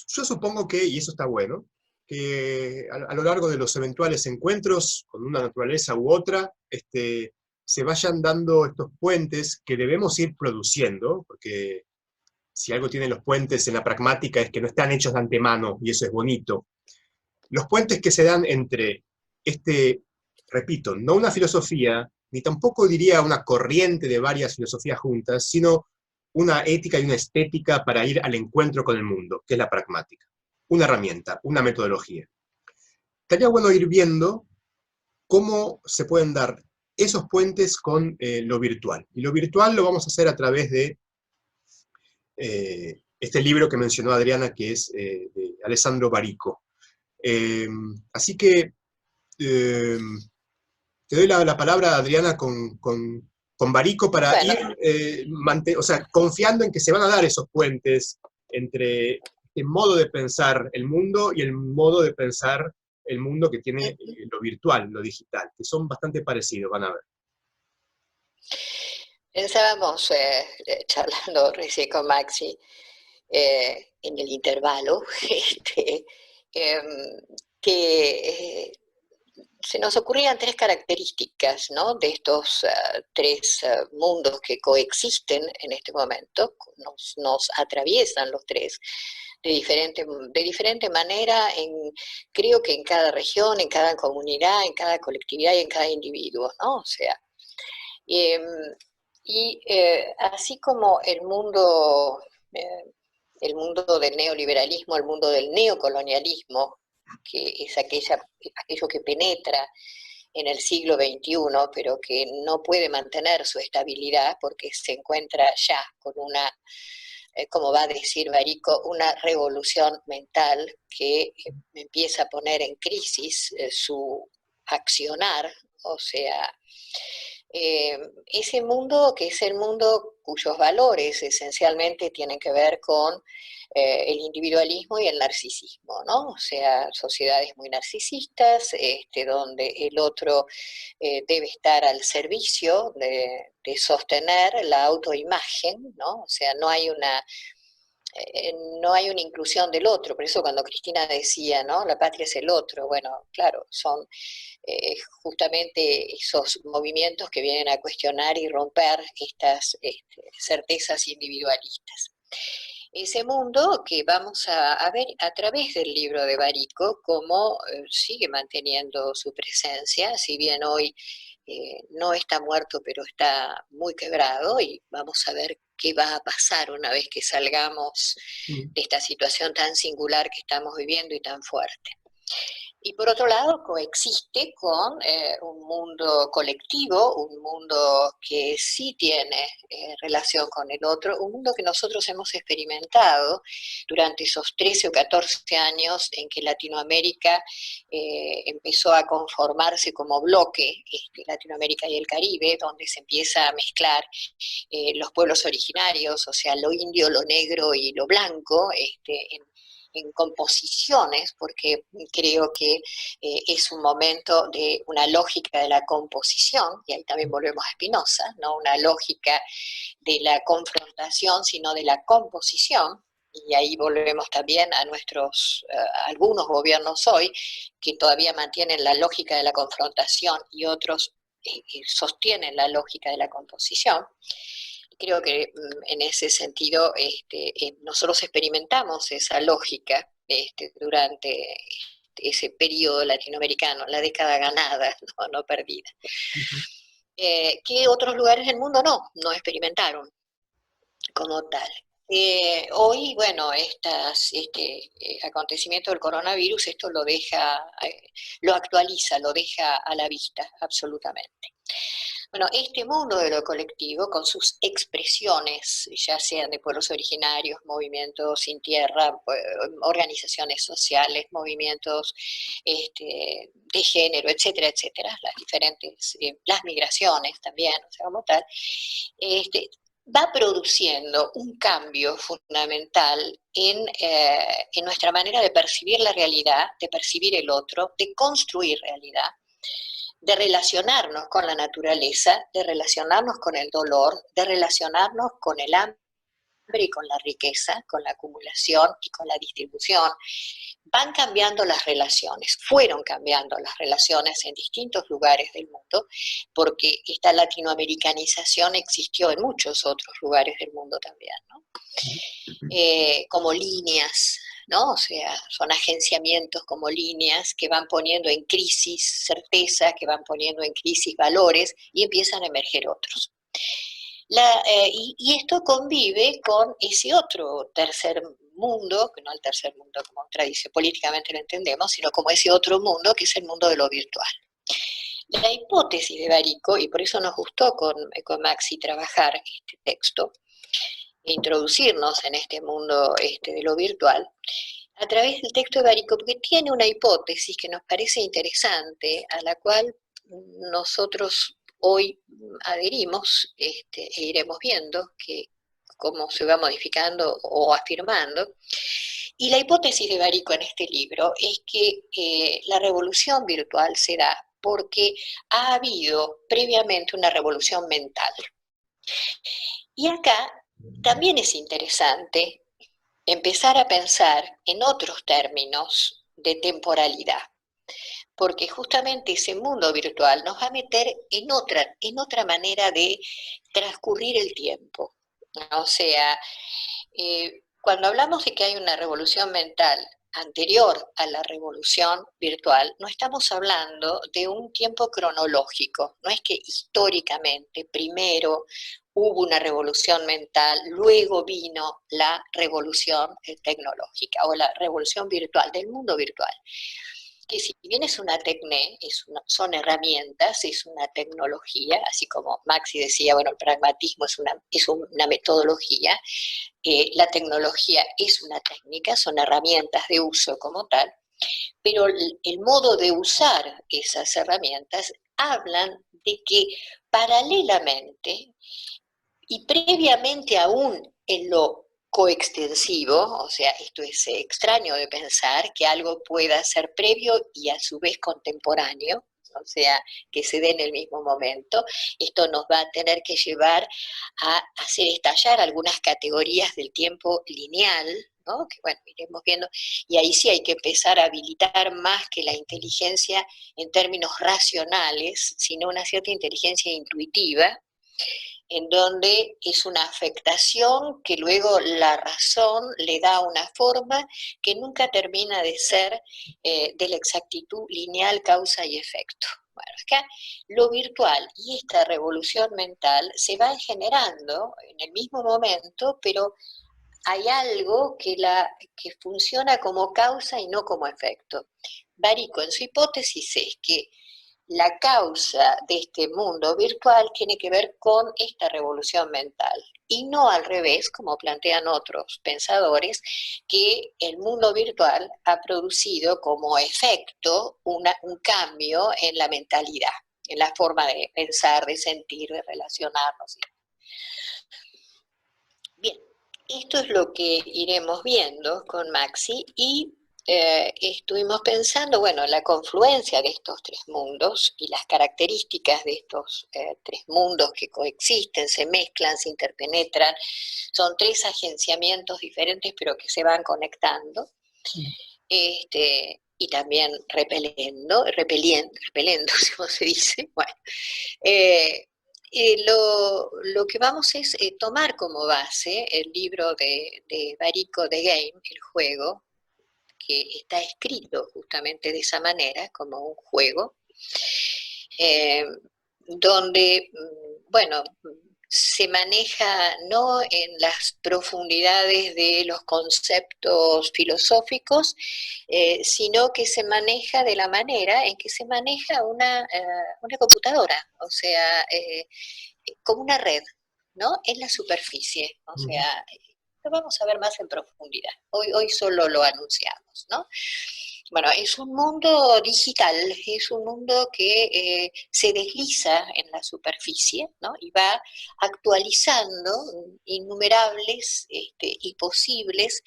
Yo supongo que, y eso está bueno, que a lo largo de los eventuales encuentros con una naturaleza u otra, se vayan dando estos puentes que debemos ir produciendo, porque si algo tienen los puentes en la pragmática es que no están hechos de antemano, y eso es bonito. Los puentes que se dan entre repito, no una filosofía, ni tampoco diría una corriente de varias filosofías juntas, sino una ética y una estética para ir al encuentro con el mundo, que es la pragmática. Una herramienta, una metodología. Estaría bueno ir viendo cómo se pueden dar esos puentes con lo virtual. Y lo virtual lo vamos a hacer a través de este libro que mencionó Adriana, que es de Alessandro Barico. Así que te doy la palabra, Adriana, con Barico para Bueno, ir o sea, confiando en que se van a dar esos puentes entre el modo de pensar el mundo y el modo de pensar el mundo que tiene lo virtual, lo digital, que son bastante parecidos, van a ver. pensábamos, charlando recién con Maxi, en el intervalo, em, que se nos ocurrían tres características, ¿no?, de estos tres mundos que coexisten en este momento, nos atraviesan los tres de diferente manera, creo que en cada región, en cada comunidad, en cada colectividad y en cada individuo, ¿no? O sea, em, así como el mundo del neoliberalismo, el mundo del neocolonialismo, que es aquello que penetra en el siglo XXI, pero que no puede mantener su estabilidad porque se encuentra ya con una, como va a decir Barico, una revolución mental que empieza a poner en crisis su accionar, o sea, ese mundo que es el mundo cuyos valores esencialmente tienen que ver con el individualismo y el narcisismo, ¿no? O sea, sociedades muy narcisistas, donde el otro debe estar al servicio de sostener la autoimagen, ¿no? O sea, no hay una inclusión del otro, por eso cuando Cristina decía, ¿no?, la patria es el otro, bueno, claro, son justamente esos movimientos que vienen a cuestionar y romper estas certezas individualistas. Ese mundo que vamos a ver a través del libro de Barico, cómo sigue manteniendo su presencia, si bien hoy no está muerto, pero está muy quebrado, y vamos a ver qué va a pasar una vez que salgamos de esta situación tan singular que estamos viviendo y tan fuerte. Y por otro lado, coexiste con un mundo colectivo, un mundo que sí tiene relación con el otro, un mundo que nosotros hemos experimentado durante esos 13 o 14 años en que Latinoamérica empezó a conformarse como bloque, Latinoamérica y el Caribe, donde se empieza a mezclar los pueblos originarios, o sea, lo indio, lo negro y lo blanco, en composiciones, porque creo que es un momento de una lógica de la composición, y ahí también volvemos a Spinoza, no una lógica de la confrontación, sino de la composición, y ahí volvemos también a algunos gobiernos hoy, que todavía mantienen la lógica de la confrontación y otros sostienen la lógica de la composición. Creo que en ese sentido nosotros experimentamos esa lógica durante ese periodo latinoamericano, la década ganada, no perdida. Que otros lugares del mundo no experimentaron como tal. Hoy, bueno, acontecimiento del coronavirus, esto lo actualiza, lo deja a la vista, absolutamente. Bueno, este mundo de lo colectivo, con sus expresiones, ya sean de pueblos originarios, movimientos sin tierra, organizaciones sociales, movimientos de género, etcétera, etcétera, las migraciones también, o sea, como tal, va produciendo un cambio fundamental en nuestra manera de percibir la realidad, de percibir el otro, de construir realidad, de relacionarnos con la naturaleza, de relacionarnos con el dolor, de relacionarnos con el hambre, y con la riqueza, con la acumulación y con la distribución. Van cambiando las relaciones, fueron cambiando las relaciones en distintos lugares del mundo, porque esta latinoamericanización existió en muchos otros lugares del mundo también, ¿no? Como líneas, ¿no? O sea, son agenciamientos como líneas que van poniendo en crisis certeza, que van poniendo en crisis valores y empiezan a emerger otros. Y esto convive con ese otro tercer mundo, que no el tercer mundo como tradición políticamente lo entendemos, sino como ese otro mundo que es el mundo de lo virtual. La hipótesis de Barico, y por eso nos gustó con Maxi trabajar este texto, e introducirnos en este mundo de lo virtual, a través del texto de Barico, porque tiene una hipótesis que nos parece interesante, a la cual nosotros hoy adherimos e iremos viendo cómo se va modificando o afirmando. Y la hipótesis de Barico en este libro es que la revolución virtual se da porque ha habido previamente una revolución mental. Y acá también es interesante empezar a pensar en otros términos de temporalidad, porque justamente ese mundo virtual nos va a meter en otra manera de transcurrir el tiempo. O sea, cuando hablamos de que hay una revolución mental anterior a la revolución virtual, no estamos hablando de un tiempo cronológico, no es que históricamente primero hubo una revolución mental, luego vino la revolución tecnológica o la revolución virtual, del mundo virtual, que si bien es una son herramientas, es una tecnología, así como Maxi decía, bueno, el pragmatismo es una metodología, la tecnología es una técnica, son herramientas de uso como tal, pero el modo de usar esas herramientas hablan de que paralelamente y previamente aún en lo coextensivo, o sea, esto es extraño de pensar que algo pueda ser previo y a su vez contemporáneo, o sea, que se dé en el mismo momento. Esto nos va a tener que llevar a hacer estallar algunas categorías del tiempo lineal, ¿no? Que bueno, iremos viendo, y ahí sí hay que empezar a habilitar más que la inteligencia en términos racionales, sino una cierta inteligencia intuitiva, en donde es una afectación que luego la razón le da una forma que nunca termina de ser de la exactitud lineal causa y efecto. Bueno, acá lo virtual y esta revolución mental se van generando en el mismo momento, pero hay algo que funciona como causa y no como efecto. Barico en su hipótesis es que la causa de este mundo virtual tiene que ver con esta revolución mental y no al revés, como plantean otros pensadores, que el mundo virtual ha producido como efecto un cambio en la mentalidad, en la forma de pensar, de sentir, de relacionarnos. Bien, esto es lo que iremos viendo con Maxi y estuvimos pensando, bueno, la confluencia de estos tres mundos y las características de estos tres mundos que coexisten, se mezclan, se interpenetran, son tres agenciamientos diferentes pero que se van conectando, y también repeliendo, como se dice, bueno. Lo que vamos es tomar como base el libro de Barico, The Game, el juego, que está escrito justamente de esa manera, como un juego, eh, donde, bueno, se maneja no en las profundidades de los conceptos filosóficos, sino que se maneja de la manera en que se maneja una computadora, o sea, como una red, ¿no? En la superficie, o sea, lo vamos a ver más en profundidad. Hoy solo lo anunciamos, ¿no? Bueno, es un mundo digital, es un mundo que se desliza en la superficie, ¿no? Y va actualizando innumerables y posibles,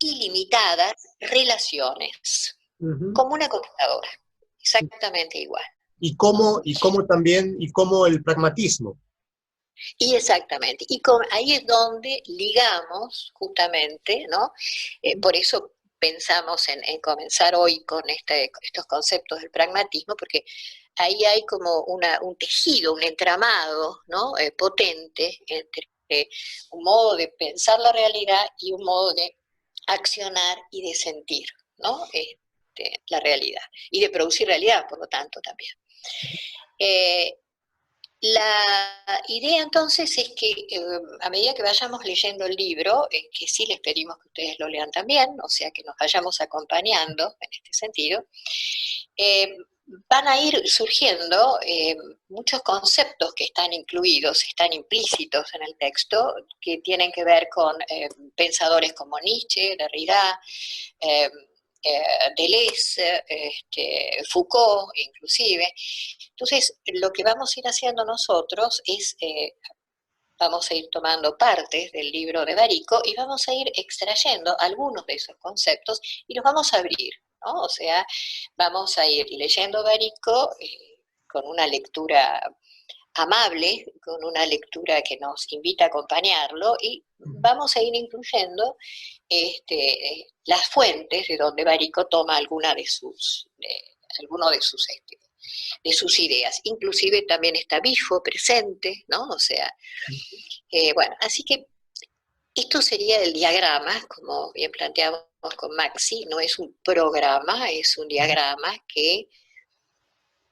ilimitadas relaciones, como una computadora, exactamente igual. Y cómo también, y cómo el pragmatismo. Y exactamente, ahí es donde ligamos justamente, ¿no? Por eso pensamos en comenzar hoy con estos conceptos del pragmatismo, porque ahí hay como un tejido, un entramado, ¿no? Potente entre un modo de pensar la realidad y un modo de accionar y de sentir, ¿no? La realidad. Y de producir realidad, por lo tanto, también. La idea entonces es que a medida que vayamos leyendo el libro, que sí les pedimos que ustedes lo lean también, o sea que nos vayamos acompañando en este sentido, van a ir surgiendo muchos conceptos que están incluidos, están implícitos en el texto, que tienen que ver con pensadores como Nietzsche, Derrida, Deleuze, Foucault inclusive. Entonces, lo que vamos a ir haciendo nosotros es, vamos a ir tomando partes del libro de Barico y vamos a ir extrayendo algunos de esos conceptos y los vamos a abrir, ¿no? O sea, vamos a ir leyendo Barico con una lectura amable, con una lectura que nos invita a acompañarlo y vamos a ir incluyendo las fuentes de donde Barico toma alguno de sus ideas. Inclusive también está Bifo presente, ¿no? O sea, bueno, así que esto sería el diagrama, como bien planteamos con Maxi, no es un programa, es un diagrama que...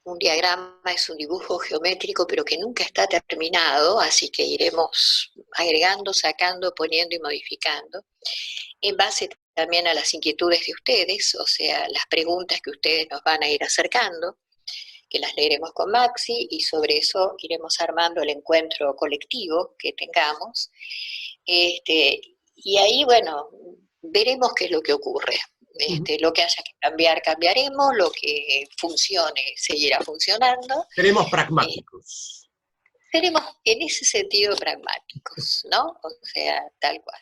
Un diagrama es un dibujo geométrico, pero que nunca está terminado, así que iremos agregando, sacando, poniendo y modificando, en base también a las inquietudes de ustedes, o sea, las preguntas que ustedes nos van a ir acercando, que las leeremos con Maxi, y sobre eso iremos armando el encuentro colectivo que tengamos. Y ahí, bueno, veremos qué es lo que ocurre. Lo que haya que cambiar, cambiaremos, lo que funcione, seguirá funcionando. Seremos pragmáticos. Seremos en ese sentido pragmáticos, ¿no? O sea, tal cual.